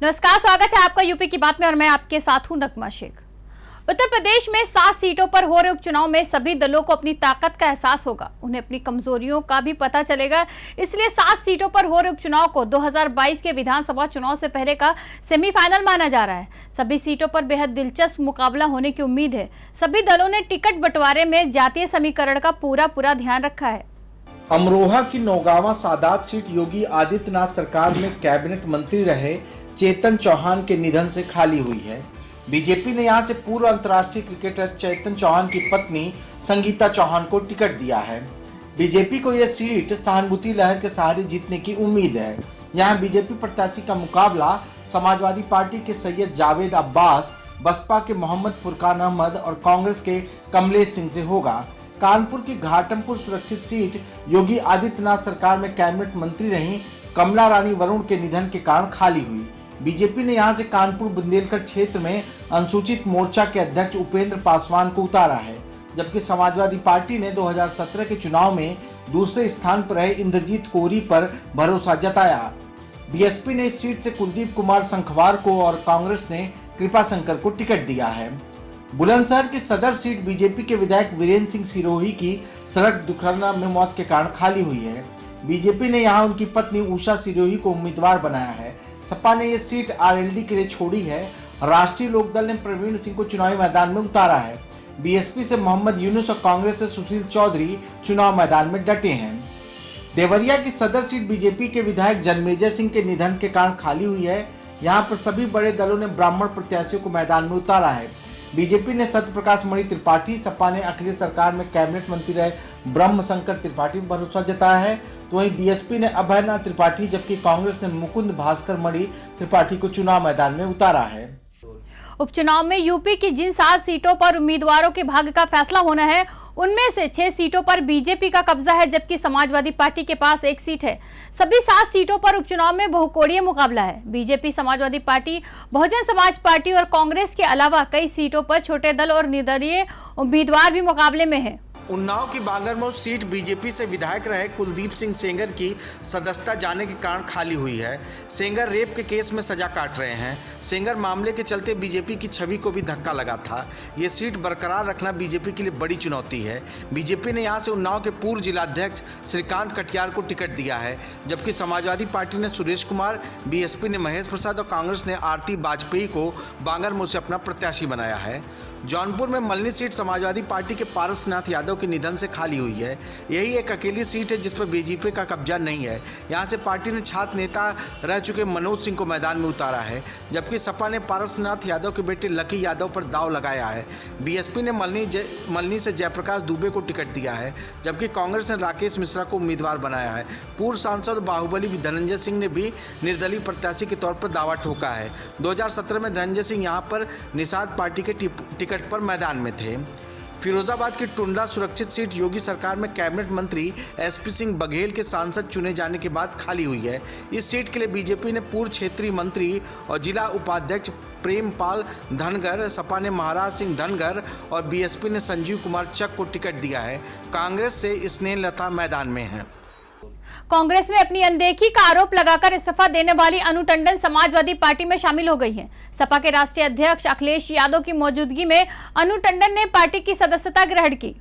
नमस्कार, स्वागत है आपका यूपी की बात में और मैं आपके साथ हूं नगमा शेख। उत्तर प्रदेश में 7 सीटों पर हो रहे उपचुनाव में सभी दलों को अपनी ताकत का एहसास होगा, उन्हें अपनी कमजोरियों का भी पता चलेगा। इसलिए 7 सीटों पर हो रहे उपचुनाव को 2022 के विधानसभा चुनाव से पहले का सेमीफाइनल माना जा रहा है। सभी सीटों पर बेहद दिलचस्प मुकाबला होने की उम्मीद है। सभी दलों ने टिकट बंटवारे में जातीय समीकरण का पूरा ध्यान रखा है। अमरोहा की नौगावा सादात सीट योगी आदित्यनाथ सरकार में कैबिनेट मंत्री रहे चेतन चौहान के निधन से खाली हुई है। बीजेपी ने यहां से पूर्व अंतर्राष्ट्रीय क्रिकेटर चेतन चौहान की पत्नी संगीता चौहान को टिकट दिया है। बीजेपी को यह सीट सहानुभूति लहर के सहारे जीतने की उम्मीद है। यहां बीजेपी प्रत्याशी का मुकाबला समाजवादी पार्टी के सैयद जावेद अब्बास, बसपा के मोहम्मद फुरकान अहमद और कांग्रेस के कमलेश सिंह से होगा। कानपुर की घाटमपुर सुरक्षित सीट योगी आदित्यनाथ सरकार में कैबिनेट मंत्री रही कमला रानी वरुण के निधन के कारण खाली हुई। बीजेपी ने यहां से कानपुर बुंदेलखंड क्षेत्र में अनुसूचित मोर्चा के अध्यक्ष उपेंद्र पासवान को उतारा है, जबकि समाजवादी पार्टी ने 2017 के चुनाव में दूसरे स्थान पर रहे इंद्रजीत कोहरी पर भरोसा जताया। बीएसपी ने इस सीट से कुलदीप कुमार संखवार को और कांग्रेस ने कृपा शंकर को टिकट दिया है। बुलंदशहर की सदर सीट बीजेपी के विधायक वीरेंद्र सिंह सिरोही की सड़क दुर्घटना में मौत के कारण खाली हुई है। बीजेपी ने यहां उनकी पत्नी उषा सिरोही को उम्मीदवार बनाया है। सपा ने यह सीट आरएलडी के लिए छोड़ी है। राष्ट्रीय लोकदल ने प्रवीण सिंह को चुनावी मैदान में उतारा है। बीएसपी से मोहम्मद यूनुस और कांग्रेस से सुशील चौधरी चुनाव मैदान में डटे हैं। देवरिया की सदर सीट बीजेपी के विधायक जन्मेजय सिंह के निधन के कारण खाली हुई है। यहाँ पर सभी बड़े दलों ने ब्राह्मण प्रत्याशियों को मैदान में उतारा है। बीजेपी ने सत्यप्रकाश मणि त्रिपाठी, सपा ने अखिलेश सरकार में कैबिनेट मंत्री रहे ब्रह्म शंकर त्रिपाठी पर भरोसा जताया है, तो वहीं बीएसपी ने अभयनाथ त्रिपाठी, जबकि कांग्रेस ने मुकुंद भास्कर मणि त्रिपाठी को चुनाव मैदान में उतारा है। उपचुनाव में यूपी की जिन 7 सीटों पर उम्मीदवारों के भाग्य का फैसला होना है, उनमें से 6 सीटों पर बीजेपी का कब्जा है, जबकि समाजवादी पार्टी के पास 1 सीट है। सभी 7 सीटों पर उपचुनाव में बहुकोणीय मुकाबला है। BJP, Samajwadi party, Bahujan Samaj party और कांग्रेस के अलावा कई सीटों पर छोटे दल और निर्दलीय उम्मीदवार भी मुकाबले में हैं। उन्नाव की बांगरमऊ सीट बीजेपी से विधायक रहे कुलदीप सिंह सेंगर की सदस्यता जाने के कारण खाली हुई है। सेंगर रेप के केस में सजा काट रहे हैं। सेंगर मामले के चलते बीजेपी की छवि को भी धक्का लगा था। ये सीट बरकरार रखना बीजेपी के लिए बड़ी चुनौती है। बीजेपी ने यहां से उन्नाव के पूर्व जिलाध्यक्ष श्रीकांत कटियार को टिकट दिया है, जबकि समाजवादी पार्टी ने सुरेश कुमार, बीएसपी ने महेश प्रसाद और कांग्रेस ने आरती वाजपेयी को बांगरमऊ से अपना प्रत्याशी बनाया है। जौनपुर में मल्हनी सीट समाजवादी पार्टी के पारसनाथ यादव के निधन से खाली हुई है। यही एक अकेली सीट है जिस पर बीजेपी का कब्जा नहीं है। यहां से पार्टी ने छात्र नेता रह चुके मनोज सिंह को मैदान में उतारा है, जबकि सपा ने पारसनाथ यादव के बेटे लकी यादव पर दांव लगाया है। बीएसपी ने मल्हनी से जयप्रकाश दुबे को टिकट दिया है, जबकि कांग्रेस ने राकेश मिश्रा को उम्मीदवार बनाया है। पूर्व सांसद बाहुबली धनंजय सिंह ने भी निर्दलीय प्रत्याशी के तौर पर दावा ठोका है। 2017 में धनंजय सिंह यहां पर निषाद पार्टी के टिकट पर मैदान में थे। फिरोजाबाद की टुंडा सुरक्षित सीट योगी सरकार में कैबिनेट मंत्री एसपी सिंह बघेल के सांसद चुने जाने के बाद खाली हुई है। इस सीट के लिए बीजेपी ने पूर्व क्षेत्रीय मंत्री और जिला उपाध्यक्ष प्रेमपाल धनगर, सपा ने महाराज सिंह धनगर और बीएसपी ने संजीव कुमार चक को टिकट दिया है। कांग्रेस से स्नेहलता मैदान में है। कांग्रेस में अपनी अनदेखी का आरोप लगाकर इस्तीफा देने वाली अनु टंडन समाजवादी पार्टी में शामिल हो गई हैं। सपा के राष्ट्रीय अध्यक्ष अखिलेश यादव की मौजूदगी में अनु टंडन ने पार्टी की सदस्यता ग्रहण की।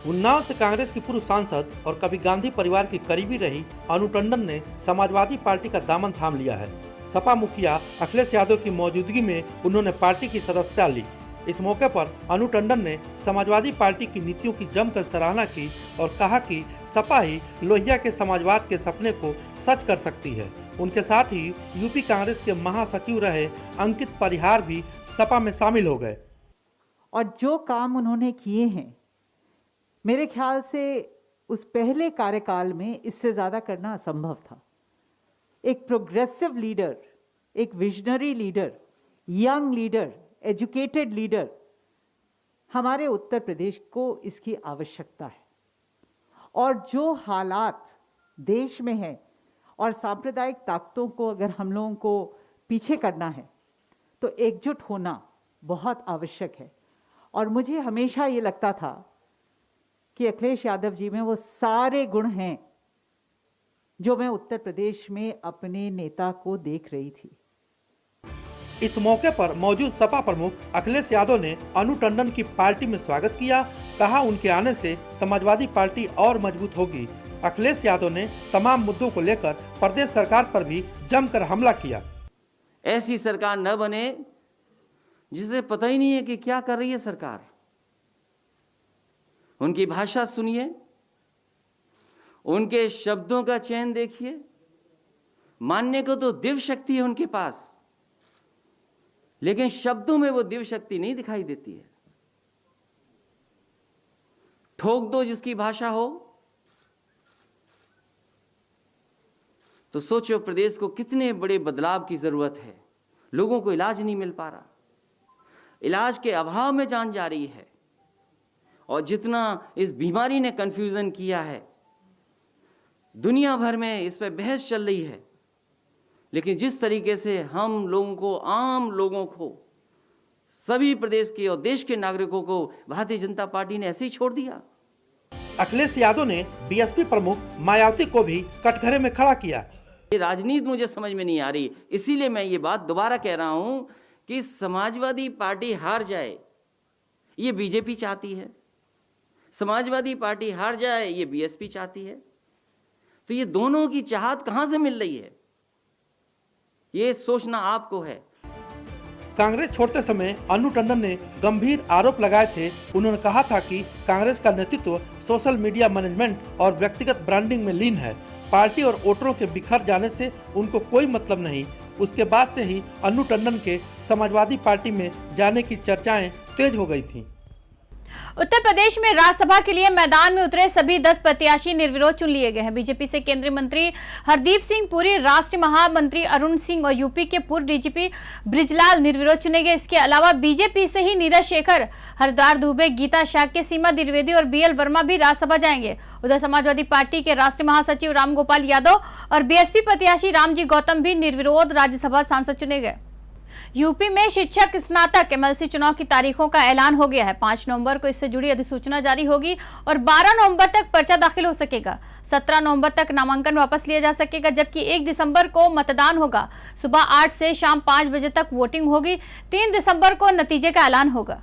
उन्नाव से कांग्रेस की पूर्व सांसद और कभी गांधी परिवार की करीबी रही अनु टंडन ने समाजवादी पार्टी का दामन थाम लिया है। सपा मुखिया अखिलेश यादव की मौजूदगी में उन्होंने पार्टी की सदस्यता ली। इस मौके पर अनु टंडन ने समाजवादी पार्टी की नीतियों की जमकर सराहना की और कहा कि सपा ही लोहिया के समाजवाद के सपने को सच कर सकती है। उनके साथ ही यूपी कांग्रेस के महासचिव रहे अंकित परिहार भी सपा में शामिल हो गए। और जो काम उन्होंने किए हैं, मेरे ख्याल से उस पहले कार्यकाल में इससे ज़्यादा करना असंभव था। एक प्रोग्रेसिव लीडर, एक visionary leader, young leader, educated leader, हमारे उत्तर प्रदेश को इसकी आवश्यकता है। और जो हालात देश में हैं और सांप्रदायिक ताकतों को अगर हम लोगों को पीछे करना है तो एकजुट होना बहुत आवश्यक है। और मुझे हमेशा ये लगता था कि अखिलेश यादव जी में वो सारे गुण हैं जो मैं उत्तर प्रदेश में अपने नेता को देख रही थी। इस मौके पर मौजूद सपा प्रमुख अखिलेश यादव ने अनु टंडन की पार्टी में स्वागत किया। कहा उनके आने से समाजवादी पार्टी और मजबूत होगी। अखिलेश यादव ने तमाम मुद्दों को लेकर प्रदेश सरकार पर भी जमकर हमला किया। ऐसी सरकार न बने जिसे पता ही नहीं है कि क्या कर रही है सरकार। उनकी भाषा सुनिए, उनके शब्दों का चयन देखिए। मानने को तो दिव्य शक्ति है उनके पास, लेकिन शब्दों में वो दिव्य शक्ति नहीं दिखाई देती है। ठोक दो जिसकी भाषा हो तो सोचो प्रदेश को कितने बड़े बदलाव की जरूरत है। लोगों को इलाज नहीं मिल पा रहा, इलाज के अभाव में जान जा रही है। और जितना इस बीमारी ने कंफ्यूजन किया है, दुनिया भर में इस पर बहस चल रही है, लेकिन जिस तरीके से हम लोगों को, आम लोगों को, सभी प्रदेश के और देश के नागरिकों को भारतीय जनता पार्टी ने ऐसे ही छोड़ दिया। अखिलेश यादव ने बीएसपी प्रमुख मायावती को भी कटघरे में खड़ा किया। ये राजनीति मुझे समझ में नहीं आ रही, इसीलिए मैं ये बात दोबारा कह रहा हूं कि समाजवादी पार्टी हार जाए ये बीजेपी चाहती है, समाजवादी पार्टी हार जाए ये बीएसपी चाहती है। तो ये दोनों की चाहत कहां से मिल रही है, ये सोचना आपको है। कांग्रेस छोड़ते समय अनु टंडन ने गंभीर आरोप लगाए थे। उन्होंने कहा था कि कांग्रेस का नेतृत्व सोशल मीडिया मैनेजमेंट और व्यक्तिगत ब्रांडिंग में लीन है। पार्टी और वोटरों के बिखर जाने से उनको कोई मतलब नहीं। उसके बाद से ही अनु टंडन के समाजवादी पार्टी में जाने की चर्चाएं तेज हो गई थीं। उत्तर प्रदेश में राज्यसभा के लिए मैदान में उतरे सभी 10 प्रत्याशी निर्विरोध चुन लिए गए हैं। बीजेपी से केंद्रीय मंत्री हरदीप सिंह पुरी, राष्ट्रीय महामंत्री अरुण सिंह और यूपी के पूर्व डीजीपी बृजलाल निर्विरोध चुने गए। इसके अलावा बीजेपी से ही नीरज शेखर, हरदार दुबे, गीता शाक्य, सीमा द्विवेदी और बीएल वर्मा भी राज्यसभा जाएंगे। उधर समाजवादी पार्टी के राष्ट्रीय महासचिव रामगोपाल यादव और बीएसपी प्रत्याशी रामजी गौतम भी निर्विरोध राज्यसभा सांसद चुने गए। यूपी में शिक्षक स्नातक एमएलसी चुनाव की तारीखों का ऐलान हो गया है। 5 नवंबर को इससे जुड़ी अधिसूचना जारी होगी और 12 नवंबर तक पर्चा दाखिल हो सकेगा। 17 नवंबर तक नामांकन वापस लिया जा सकेगा, जबकि 1 दिसंबर को मतदान होगा। सुबह 8 से शाम 5 बजे तक वोटिंग होगी। 3 दिसंबर को नतीजे का ऐलान होगा।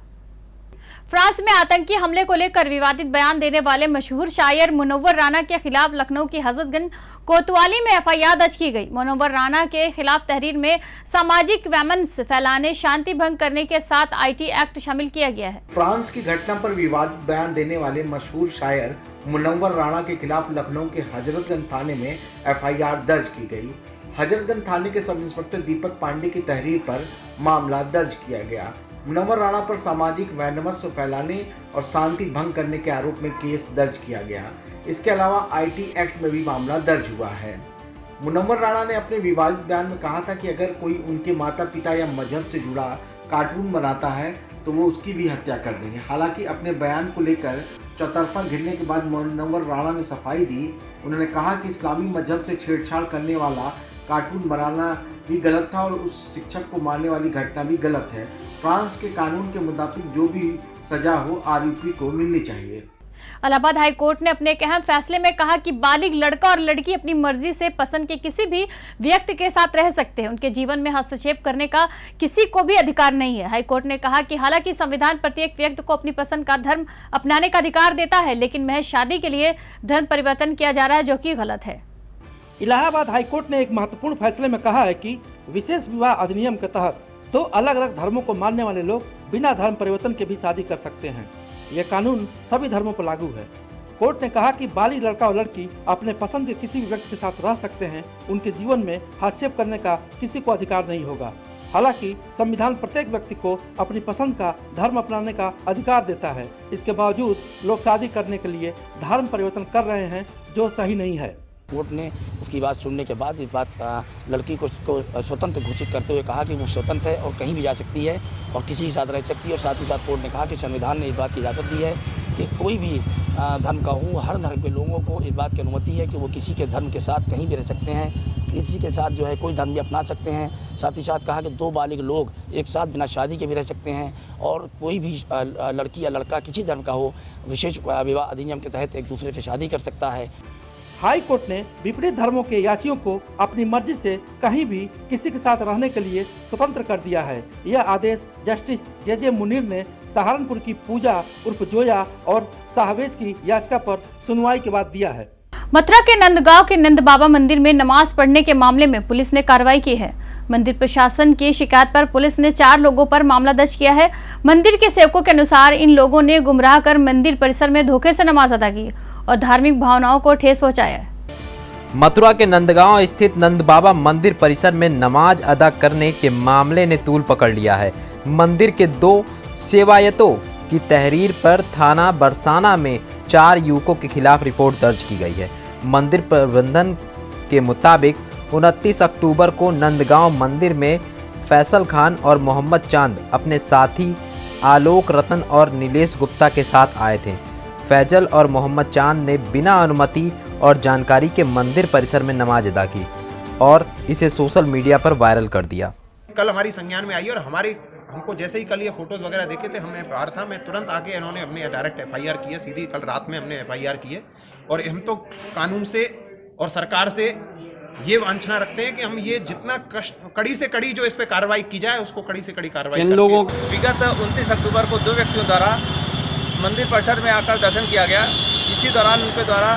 फ्रांस में आतंकी हमले को लेकर विवादित बयान देने वाले मशहूर शायर मुनव्वर राना के खिलाफ लखनऊ की हजरतगंज कोतवाली में एफआईआर दर्ज की गई। मुनव्वर राना के खिलाफ तहरीर में सामाजिक वैमनस्य फैलाने, शांति भंग करने के साथ आईटी एक्ट शामिल किया गया है। फ्रांस की घटना पर विवादित बयान देने वाले मशहूर शायर मुनव्वर राना के खिलाफ लखनऊ के हजरतगंज थाने में एफआईआर दर्ज की गई। हजरतगंज थाने के सब इंस्पेक्टर दीपक पांडे की तहरीर पर मामला दर्ज किया गया। मुनव्वर राणा पर सामाजिक वैमनस्य फैलाने और शांति भंग करने के आरोप में केस दर्ज किया गया। इसके अलावा आईटी एक्ट में भी मामला दर्ज हुआ है। मुनव्वर राणा ने अपने विवादित बयान में कहा था कि अगर कोई उनके माता पिता या मजहब से जुड़ा कार्टून बनाता है तो वो उसकी भी हत्या कर देंगे। हालांकि अपने बयान को लेकर चौतरफा घिरने के बाद मुनव्वर राणा ने सफाई दी। उन्होंने कहा कि इस्लामी मजहब से छेड़छाड़ करने वाला कार्टून बनाना भी गलत था और उस शिक्षक को मारने वाली घटना भी गलत है। फ्रांस के कानून के मुताबिक जो भी सजा हो आरोपी को मिलनी चाहिए। इलाहाबाद हाई कोर्ट ने अपने एक अहम फैसले में कहा कि बालिग लड़का और लड़की अपनी मर्जी से पसंद के किसी भी व्यक्ति के साथ रह सकते हैं। उनके जीवन में हस्तक्षेप करने का किसी को भी अधिकार नहीं है। हाई कोर्ट ने कहा कि हालांकि संविधान प्रत्येक व्यक्ति को अपनी पसंद का धर्म अपनाने का अधिकार देता है, लेकिन महज शादी के लिए धर्म परिवर्तन किया जा रहा है, जो कि गलत है। इलाहाबाद हाईकोर्ट ने एक महत्वपूर्ण फैसले में कहा है कि विशेष विवाह अधिनियम के तहत 2 अलग अलग धर्मों को मानने वाले लोग बिना धर्म परिवर्तन के भी शादी कर सकते हैं। यह कानून सभी धर्मों पर लागू है। कोर्ट ने कहा कि बालिग लड़का और लड़की अपने पसंद के किसी भी व्यक्ति के साथ रह सकते हैं। उनके जीवन में हस्तक्षेप करने का किसी को अधिकार नहीं होगा। हालांकि संविधान प्रत्येक व्यक्ति को अपनी पसंद का धर्म अपनाने का अधिकार देता है। इसके बावजूद लोग शादी करने के लिए धर्म परिवर्तन कर रहे हैं, जो सही नहीं है। कोर्ट ने उसकी बात सुनने के बाद इस बात लड़की को स्वतंत्र घोषित करते हुए कहा कि वो स्वतंत्र है और कहीं भी जा सकती है और किसी के साथ रह सकती है। और साथ ही साथ कोर्ट ने कहा कि संविधान ने इस बात की इजाज़त दी है कि कोई भी धर्म का हो, हर धर्म के लोगों को इस बात की अनुमति है कि वो किसी के धर्म के साथ कहीं भी रह सकते हैं, किसी के साथ जो है कोई धर्म भी अपना सकते हैं। साथ ही साथ कहा कि 2 बालिग लोग एक साथ बिना शादी के भी रह सकते हैं और कोई भी लड़की या लड़का किसी धर्म का हो, विशेष विवाह अधिनियम के तहत एक दूसरे से शादी कर सकता है। हाई कोर्ट ने विपरीत धर्मों के याचियों को अपनी मर्जी से कहीं भी किसी के साथ रहने के लिए स्वतंत्र कर दिया है। यह आदेश जस्टिस जे मुनीर ने सहारनपुर की पूजा उर्फ जोया और शाहवेज की याचिका पर सुनवाई के बाद दिया है। मथुरा के नंदगांव के नंद बाबा मंदिर में नमाज पढ़ने के मामले में पुलिस ने कार्रवाई की है। मंदिर प्रशासन की शिकायत पर पुलिस ने 4 लोगों पर मामला दर्ज किया है। मंदिर के सेवकों के अनुसार इन लोगों ने गुमराह कर मंदिर परिसर में धोखे से नमाज अदा की और धार्मिक भावनाओं को ठेस पहुंचाया है। मथुरा के नंदगांव स्थित नंद बाबा मंदिर परिसर में नमाज अदा करने के मामले ने तूल पकड़ लिया है। मंदिर के 2 सेवायतों की तहरीर पर थाना बरसाना में 4 युवकों के खिलाफ रिपोर्ट दर्ज की गई है। मंदिर प्रबंधन के मुताबिक 29 अक्टूबर को नंदगांव मंदिर में फैसल खान और मोहम्मद चांद अपने साथी आलोक रतन और नीलेश गुप्ता के साथ आए थे। फैजल और मोहम्मद चांद ने बिना अनुमति और जानकारी के मंदिर परिसर में नमाज अदा की और इसे सोशल मीडिया पर वायरल कर दिया। कल हमारी संज्ञान में आई और हमको जैसे ही कल ये फोटोज वगैरह देखे थे, हमें बाहर था, मैं तुरंत आके इन्होंने हमने डायरेक्ट FIR की है, सीधी कल रात में हमने FIR की है। और हम तो कानून से और सरकार से ये वांछना रखते हैं कि हम ये जितना कड़ी से कड़ी जो इस पे कार्रवाई की जाए उसको कड़ी से कड़ी कार्रवाई इन लोगों विगत 29 अक्टूबर को 2 व्यक्तियों द्वारा मंदिर परिसर में आकर दर्शन किया गया। इसी दौरान उनके द्वारा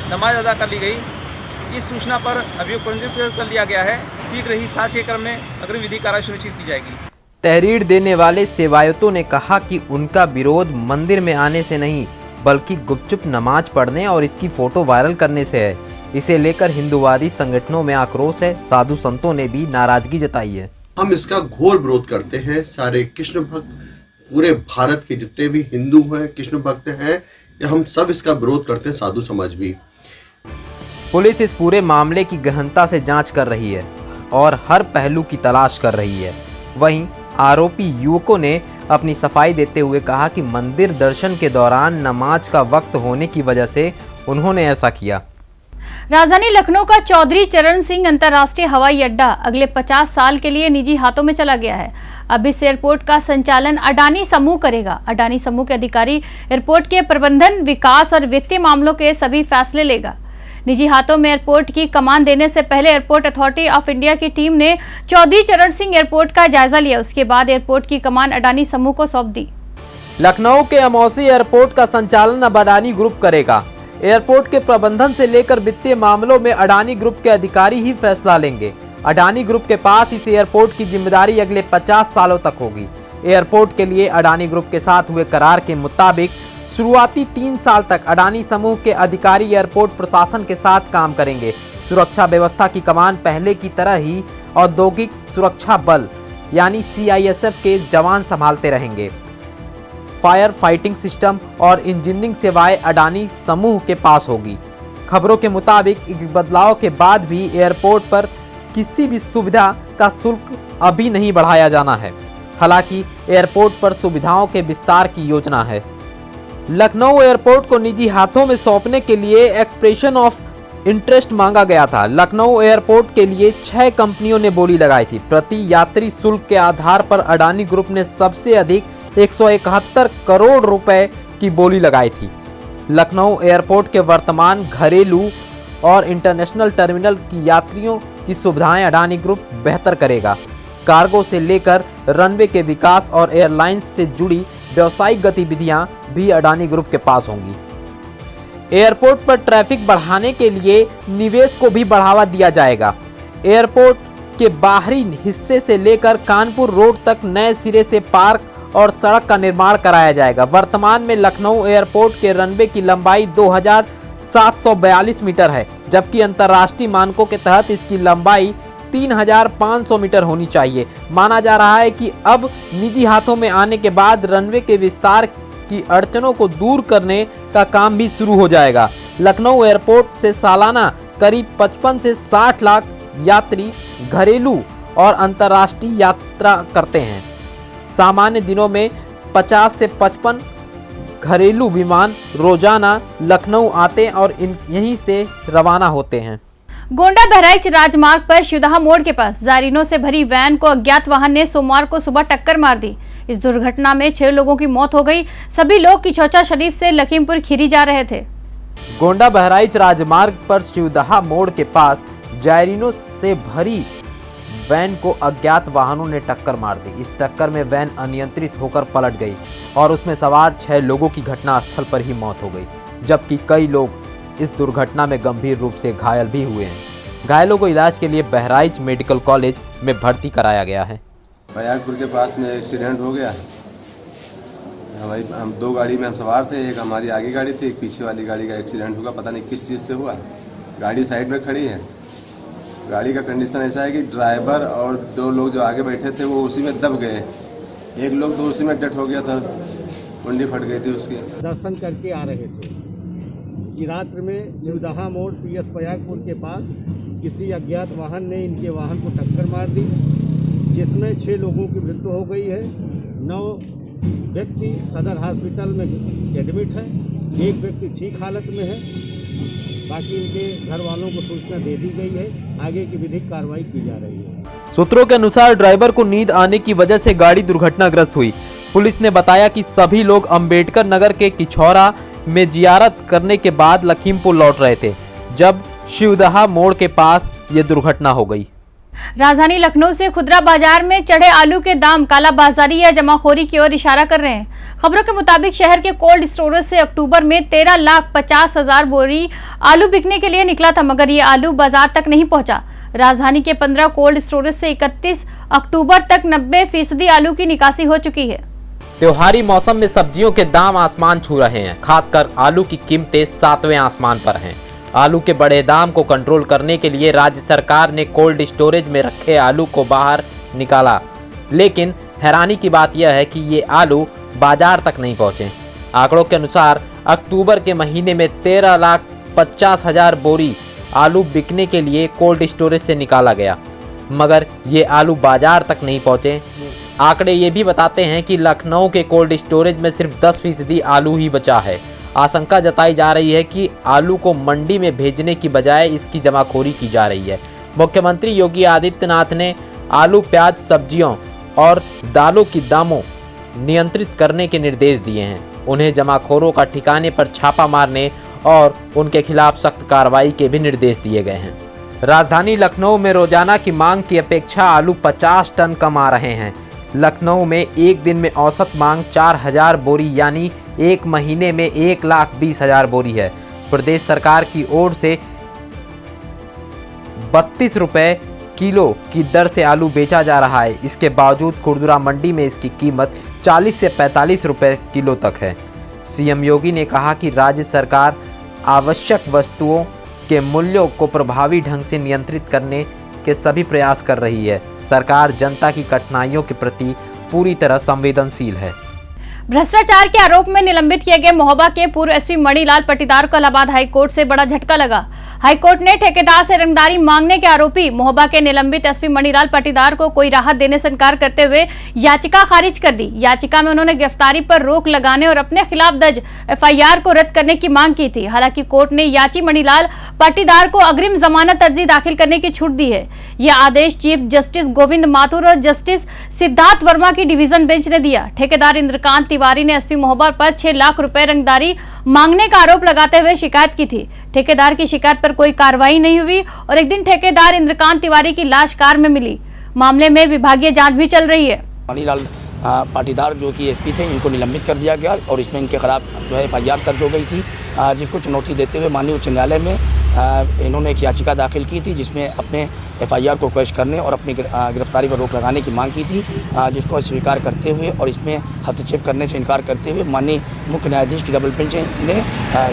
नमाज अदा कर ली गई। इस सूचना पर अभियोग पंजीकृत कर लिया गया है। शीघ्र ही साक्ष्य के क्रम में अग्रिम विधि कार्रवाई सुनिश्चित की जाएगी। तहरीर देने वाले सेवायतों ने कहा कि उनका विरोध मंदिर में आने से नहीं बल्कि गुपचुप नमाज पढ़ने और इसकी फोटो वायरल करने से है। इसे लेकर हिंदूवादी संगठनों में आक्रोश है। साधु संतों ने भी नाराजगी जताई है। हम इसका घोर विरोध करते हैं। सारे कृष्ण भक्त, पूरे भारत के जितने भी हिंदू हैं, कृष्ण भक्त हैं, हम सब इसका विरोध करते हैं, साधु समाज भी। पुलिस इस पूरे मामले की गहनता से जांच कर रही है और हर पहलू की तलाश कर रही है। वहीं आरोपी युवकों ने अपनी सफाई देते हुए कहा कि मंदिर दर्शन के दौरान नमाज का वक्त होने की वजह से उन्होंने ऐसा किया। राजधानी लखनऊ का चौधरी चरण सिंह अंतर्राष्ट्रीय हवाई अड्डा अगले 50 साल के लिए निजी हाथों में चला गया है। अब इस एयरपोर्ट का संचालन अडानी समूह करेगा। अडानी समूह के अधिकारी एयरपोर्ट के प्रबंधन, विकास और वित्तीय मामलों के सभी फैसले लेगा। निजी हाथों में एयरपोर्ट की कमान देने से पहले एयरपोर्ट अथॉरिटी ऑफ इंडिया की टीम ने चौधरी चरण सिंह एयरपोर्ट का जायजा लिया। उसके बाद एयरपोर्ट की कमान अडानी समूह को सौंप दी। लखनऊ के अमौसी एयरपोर्ट का संचालन अब अडानी ग्रुप करेगा। एयरपोर्ट के प्रबंधन से लेकर वित्तीय मामलों में अडानी ग्रुप के अधिकारी ही फैसला लेंगे। अडानी ग्रुप के पास इस एयरपोर्ट की जिम्मेदारी अगले 50 सालों तक होगी। एयरपोर्ट के लिए अडानी ग्रुप के साथ हुए करार के मुताबिक शुरुआती 3 साल तक अडानी समूह के अधिकारी एयरपोर्ट प्रशासन के साथ काम करेंगे। सुरक्षा व्यवस्था की कमान पहले की तरह ही औद्योगिक सुरक्षा बल यानी CISF के जवान संभालते रहेंगे। फायर फाइटिंग सिस्टम और इंजीनियरिंग सेवाएं अडानी समूह के पास होगी। खबरों के मुताबिक इस बदलाव के बाद भी एयरपोर्ट पर किसी भी सुविधा का शुल्क अभी नहीं बढ़ाया जाना है। हालांकि एयरपोर्ट पर सुविधाओं के विस्तार की योजना है। लखनऊ एयरपोर्ट को निजी हाथों में सौंपने के लिए एक्सप्रेशन ऑफ इंटरेस्ट मांगा गया था। लखनऊ एयरपोर्ट के लिए 6 कंपनियों ने बोली लगाई थी। प्रति यात्री शुल्क के आधार पर अडानी ग्रुप ने सबसे अधिक 171 करोड़ रुपए की बोली लगाई थी। लखनऊ एयरपोर्ट के वर्तमान घरेलू और इंटरनेशनल टर्मिनल की यात्रियों की सुविधाएं अडानी ग्रुप बेहतर करेगा। कार्गो से लेकर रनवे के विकास और एयरलाइंस से जुड़ी व्यावसायिक गतिविधियां भी अडानी ग्रुप के पास होंगी। एयरपोर्ट पर ट्रैफिक बढ़ाने के लिए निवेश को भी बढ़ावा दिया जाएगा। एयरपोर्ट के बाहरी हिस्से से लेकर कानपुर रोड तक नए सिरे से पार्क और सड़क का निर्माण कराया जाएगा। वर्तमान में लखनऊ एयरपोर्ट के रनवे की लंबाई 2742 मीटर है, जबकि अंतर्राष्ट्रीय मानकों के तहत इसकी लंबाई 3500 मीटर होनी चाहिए। माना जा रहा है कि अब निजी हाथों में आने के बाद रनवे के विस्तार की अड़चनों को दूर करने का काम भी शुरू हो जाएगा। लखनऊ एयरपोर्ट से सालाना करीब 55 से 60 लाख यात्री घरेलू और अंतर्राष्ट्रीय यात्रा करते हैं। सामान्य दिनों में 50 से 55 घरेलू विमान रोजाना लखनऊ आते और यहीं से रवाना होते हैं। गोंडा बहराइच राजमार्ग पर शिवदहा मोड़ के पास जायरीनों से भरी वैन को अज्ञात वाहन ने सोमवार को सुबह टक्कर मार दी। इस दुर्घटना में 6 लोगों की मौत हो गई। सभी लोग किचौचा शरीफ से लखीमपुर खीरी जा रहे थे। गोंडा बहराइच राजमार्ग पर शिवदहा मोड़ के पास जायरीनों से भरी वैन को अज्ञात वाहनों ने टक्कर मार दी। इस टक्कर में वैन अनियंत्रित होकर पलट गई और उसमें सवार 6 लोगों की घटनास्थल पर ही मौत हो गई, जबकि कई लोग इस दुर्घटना में गंभीर रूप से घायल भी हुए हैं। घायलों को इलाज के लिए बहराइच मेडिकल कॉलेज में भर्ती कराया गया है। बयागपुर के पास में एक्सीडेंट हो गया। हम 2 गाड़ी में हम सवार थे, एक हमारी आगे गाड़ी थी, एक पीछे वाली गाड़ी का एक्सीडेंट हुआ। पता नहीं किस चीज़ से हुआ। गाड़ी साइड में खड़ी है। गाड़ी का कंडीशन ऐसा है कि ड्राइवर और 2 लोग जो आगे बैठे थे वो उसी में दब गए। एक लोग तो उसी में डेथ हो गया था, कुंडी फट गई थी उसकी। दर्शन करके आ रहे थे कि रात्रि में शिवदहा मोड़ PS बयागपुर के पास किसी अज्ञात वाहन ने इनके वाहन को टक्कर मार दी, जिसमें 6 लोगों की मृत्यु हो गई है। 9 व्यक्ति सदर हॉस्पिटल में एडमिट है, 1 व्यक्ति ठीक हालत में है। बाकी इनके घर वालों को सूचना दे दी गई है, आगे की विधिक कार्रवाई की जा रही है। सूत्रों के अनुसार ड्राइवर को नींद आने की वजह से गाड़ी दुर्घटनाग्रस्त हुई। पुलिस ने बताया कि सभी लोग अंबेडकर नगर के किछौरा में जियारत करने के बाद लखीमपुर लौट रहे थे, जब शिवदहा मोड़ के पास ये दुर्घटना हो गई। राजधानी लखनऊ से खुदरा बाजार में चढ़े आलू के दाम कालाबाजारी या जमाखोरी की ओर इशारा कर रहे हैं। खबरों के मुताबिक शहर के कोल्ड स्टोरेज से अक्टूबर में 13,50,000 बोरी आलू बिकने के लिए निकला था, मगर ये आलू बाजार तक नहीं पहुंचा। राजधानी के 15 कोल्ड स्टोरेज से 31 अक्टूबर तक 90% आलू की निकासी हो चुकी है। त्योहारी मौसम में सब्जियों के दाम आसमान छू रहे हैं। खासकर आलू की कीमतें 7वें आसमान पर हैं। आलू के बढ़े दाम को कंट्रोल करने के लिए राज्य सरकार ने कोल्ड स्टोरेज में रखे आलू को बाहर निकाला, लेकिन हैरानी की बात यह है कि ये आलू बाजार तक नहीं पहुंचे। आंकड़ों के अनुसार अक्टूबर के महीने में 13,50,000 बोरी आलू बिकने के लिए कोल्ड स्टोरेज से निकाला गया, मगर ये आलू बाजार तक नहीं पहुंचे। आंकड़े ये भी बताते हैं कि लखनऊ के कोल्ड स्टोरेज में सिर्फ 10% आलू ही बचा है। आशंका जताई जा रही है कि आलू को मंडी में भेजने की बजाय इसकी जमाखोरी की जा रही है। मुख्यमंत्री योगी आदित्यनाथ ने आलू, प्याज, सब्जियों और दालों की दामों नियंत्रित करने के निर्देश दिए हैं। उन्हें जमाखोरों का ठिकाने पर छापा मारने और उनके खिलाफ सख्त कार्रवाई के भी निर्देश दिए गए हैं। राजधानी लखनऊ में रोजाना की मांग की अपेक्षा आलू 50 टन कम आ रहे हैं। लखनऊ में एक दिन में औसत मांग 4,000 बोरी यानी एक महीने में 1,20,000 बोरी है। प्रदेश सरकार की ओर से 32 रुपए किलो की दर से आलू बेचा जा रहा है। इसके बावजूद खुदरा मंडी में इसकी कीमत 40 से 45 रुपए किलो तक है। सीएम योगी ने कहा कि राज्य सरकार आवश्यक वस्तुओं के मूल्यों को प्रभावी ढंग से नियंत्रित करने के सभी प्रयास कर रही है। सरकार जनता की कठिनाइयों के प्रति पूरी तरह संवेदनशील है। भ्रष्टाचार के आरोप में निलंबित किए गए महोबा के पूर्व एसपी मणिलाल पाटीदार को इलाहाबाद हाईकोर्ट से बड़ा झटका लगा। हाईकोर्ट ने ठेकेदार से रंगदारी मांगने के आरोपी महोबा के निलंबित एसपी मणिलाल पाटीदार को कोई राहत देने से इनकार करते हुए याचिका खारिज कर दी। याचिका में उन्होंने गिरफ्तारी पर रोक लगाने और अपने खिलाफ दर्ज एफआईआर को रद्द करने की मांग की थी। हालांकि कोर्ट ने याची मणिलाल पाटीदार को अग्रिम जमानत अर्जी दाखिल करने की छूट दी है। यह आदेश चीफ जस्टिस गोविंद माथुर और जस्टिस सिद्धार्थ वर्मा की डिवीजन बेंच ने दिया। ठेकेदार इंद्रकांत तिवारी ने एसपी महोबा पर 6 लाख रुपए रंगदारी मांगने का आरोप लगाते हुए शिकायत की थी। ठेकेदार की शिकायत पर कोई कार्रवाई नहीं हुई और एक दिन ठेकेदार इंद्रकांत तिवारी की लाश कार में मिली। मामले में विभागीय जांच भी चल रही है। मणिलाल पाटीदार जो कि एसपी थे, इनको निलंबित कर दिया गया और इसमें इनके खिलाफ जो है एफआईआर दर्ज हो गई थी, जिसको चुनौती देते हुए माननीय उच्च न्यायालय में इन्होंने एक याचिका दाखिल की थी, जिसमें अपने एफआईआर को क्वैश करने और अपनी गिरफ्तारी पर रोक लगाने की मांग की थी, जिसको स्वीकार करते हुए और इसमें हस्तक्षेप करने से इनकार करते हुए माननीय मुख्य न्यायाधीश की डबल बेंच ने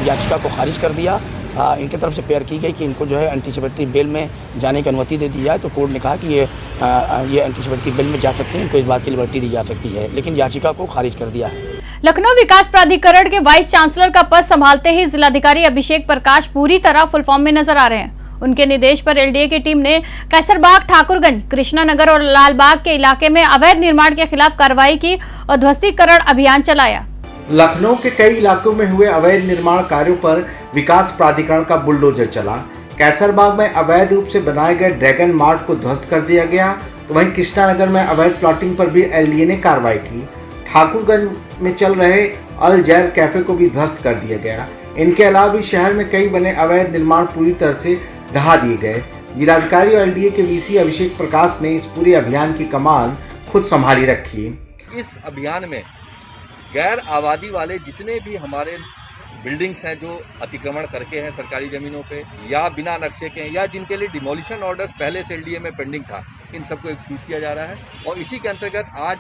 याचिका को खारिज कर दिया। इनकी तरफ से पेयर की गई कि इनको जो है एंटीसिपेटरी बेल में जाने की अनुमति दे दी जाए, तो कोर्ट ने कहा कि ये एंटीसिपेटरी बेल में जा सकते हैं, इनको इस बात की लिबर्टी दी जा सकती है, लेकिन याचिका को खारिज कर दिया है। लखनऊ विकास प्राधिकरण के वाइस चांसलर का पद संभालते ही जिलाधिकारी अभिषेक प्रकाश पूरी तरह फुल फॉर्म में नजर आ रहे हैं। उनके निर्देश पर एलडीए की टीम ने कैसरबाग, ठाकुरगंज, कृष्णानगर और लालबाग के इलाके में अवैध निर्माण के खिलाफ कार्रवाई की और ध्वस्तीकरण अभियान चलाया। लखनऊ के कई इलाकों में हुए अवैध निर्माण कार्यों पर विकास प्राधिकरण का बुलडोजर चला। कैसरबाग में अवैध रूप से बनाए गए ड्रैगन मार्ट को ध्वस्त कर दिया गया, तो वहीं कृष्णानगर में अवैध प्लॉटिंग पर भी एलडीए ने कार्रवाई की। ठाकुरगंज में चल रहे अल जैर कैफे को भी ध्वस्त कर दिया गया। इनके अलावा भी शहर में कई बने अवैध निर्माण पूरी तरह से ढहा दिए गए। जिलाधिकारी और एलडीए के वीसी अभिषेक प्रकाश ने इस पूरे अभियान की कमान खुद संभाली रखी। इस अभियान में गैर आबादी वाले जितने भी हमारे बिल्डिंग्स हैं जो अतिक्रमण करके हैं सरकारी ज़मीनों पे या बिना नक्शे के हैं या जिनके लिए डिमोलिशन ऑर्डर्स पहले से एलडीए में पेंडिंग था, इन सबको एक्सक्यूट किया जा रहा है। और इसी के अंतर्गत आज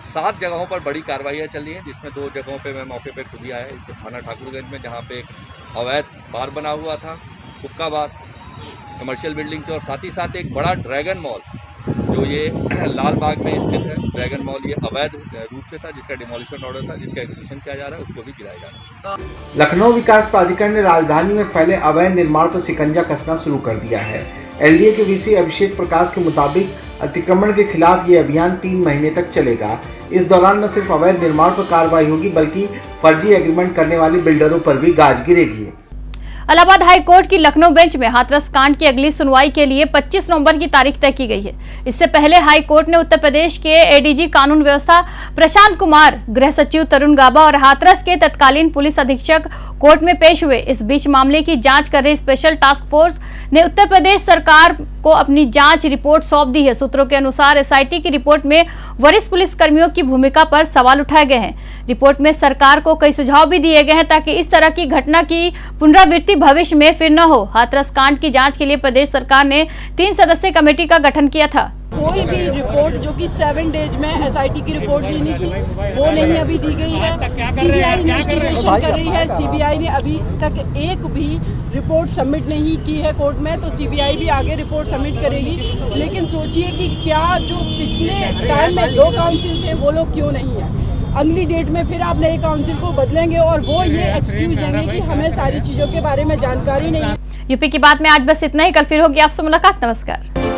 7 जगहों पर बड़ी कार्रवाइयाँ चल रही हैं, जिसमें 2 जगहों पे मैं मौके पे खुद ही आया, एक थाना ठाकुरगंज में जहाँ पे एक अवैध बार बना हुआ था, हुक्का बार, कमर्शियल बिल्डिंग थी, और साथ ही साथ एक बड़ा ड्रैगन मॉल जो ये लाल बाग में स्थित है। ड्रैगन मॉल ये अवैध रूप से था, जिसका डिमोलिशन ऑर्डर था, जिसका एक्सक्यूशन किया जा रहा है, उसको भी गिराया जा रहा है। लखनऊ विकास प्राधिकरण ने राजधानी में फैले अवैध निर्माण पर शिकंजा कसना शुरू कर दिया है। एलडीए के वीसी अभिषेक प्रकाश के मुताबिक अतिक्रमण के खिलाफ ये अभियान 3 महीने तक चलेगा। इस दौरान न सिर्फ अवैध निर्माण पर कार्रवाई होगी, बल्कि फर्जी एग्रीमेंट करने वाले बिल्डरों पर भी गाज गिरेगी। इलाहाबाद हाई कोर्ट की लखनऊ बेंच में हाथरस कांड की अगली सुनवाई के लिए 25 नवंबर की तारीख तय की गई है। इससे पहले हाई कोर्ट ने उत्तर प्रदेश के एडीजी कानून व्यवस्था प्रशांत कुमार, गृह सचिव तरुण गाबा और हाथरस के तत्कालीन पुलिस अधीक्षक कोर्ट में पेश हुए। इस बीच मामले की जांच कर रही स्पेशल टास्क फोर्स ने उत्तर प्रदेश सरकार को अपनी जांच रिपोर्ट सौंप दी है। सूत्रों के अनुसार एसआईटी की रिपोर्ट में वरिष्ठ पुलिस कर्मियों की भूमिका पर सवाल उठाए गए हैं। रिपोर्ट में सरकार को कई सुझाव भी दिए गए हैं ताकि इस तरह की घटना की पुनरावृत्ति भविष्य में फिर न हो। हाथरस कांड की जांच के लिए प्रदेश सरकार ने 3 सदस्यीय कमेटी का गठन किया था। कोई भी रिपोर्ट जो कि 7 डेज में एसआईटी की रिपोर्ट देनी थी वो नहीं अभी दी गई है। सीबीआई इन्वेस्टिगेशन कर रही है। सीबीआई ने अभी तक एक भी रिपोर्ट सबमिट नहीं की है कोर्ट में, तो सीबीआई भी आगे रिपोर्ट सबमिट करेगी। लेकिन सोचिए कि क्या जो पिछले टाइम में 2 काउंसिल थे वो लोग क्यों नहीं है। अगली डेट में फिर आप नए काउंसिल को बदलेंगे और वो ये एक्सक्यूज देंगे कि हमें सारी चीजों के बारे में जानकारी नहीं है। यूपी की बात में आज बस इतना ही। कल फिर होगी आपसे मुलाकात। नमस्कार।